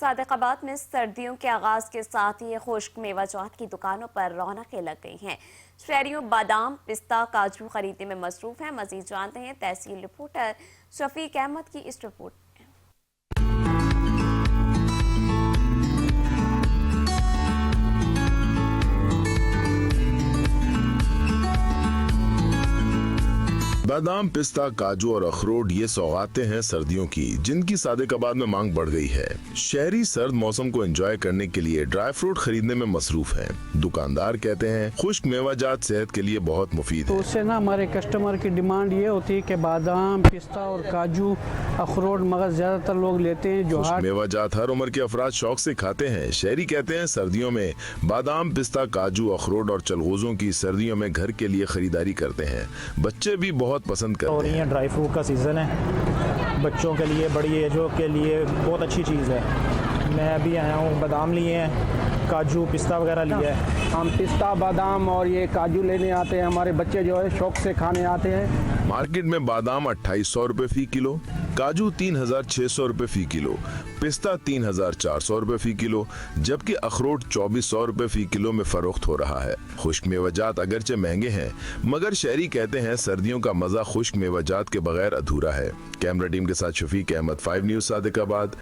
सादिकाबाद में सर्दियों के आगाज के साथ ही खुश्क मेवाजात की दुकानों पर रौनकें लग गई हैं। शहरियों बादाम, पिस्ता, काजू खरीदने में मसरूफ हैं। मजीद जानते हैं तहसील रिपोर्टर शफीक अहमद की इस रिपोर्ट। बादाम, पिस्ता, काजू और अखरोट ये सौगातें हैं सर्दियों की, जिनकी सादिकाबाद में मांग बढ़ गई है। शहरी सर्द मौसम को एंजॉय करने के लिए ड्राई फ्रूट खरीदने में मसरूफ हैं। दुकानदार कहते हैं खुश्क मेवाजात सेहत के लिए बहुत मुफीद है। तो उससे ना हमारे कस्टमर की डिमांड ये होती है कि बादाम, पिस्ता और काजू, अखरोट मगर ज्यादातर लोग लेते हैं। जो खुश्क मेवाजात हर उम्र के अफराद शौक से खाते हैं। शहरी कहते हैं सर्दियों में बादाम, पिस्ता, काजू, अखरोट और चलगोजों की सर्दियों में घर के लिए खरीदारी करते हैं। बच्चे भी बहुत पसंद करते हैं। और ये ड्राई फ्रूट का सीज़न है, बच्चों के लिए, बड़ी एजों के लिए बहुत अच्छी चीज़ है। मैं अभी आया हूँ, बादाम लिए हैं, काजू, पिस्ता वगैरह लिया है। हम पिस्ता, बादाम और ये काजू लेने आते हैं। हमारे बच्चे जो है शौक से खाने आते हैं। मार्केट में बादाम 2800 रुपए फी किलो, काजू 3600 रुपए फी किलो, पिस्ता 3400 रुपए फी किलो, जबकि अखरोट 2400 रुपए फी किलो में फरोख्त हो रहा है। खुश्क मेवाजात अगरचे महंगे हैं, मगर शहरी कहते हैं सर्दियों का मजा खुश्क मेवाजात के बगैर अधूरा है। कैमरा टीम के साथ शफीक अहमद, 5 न्यूज़ सादिकाबाद।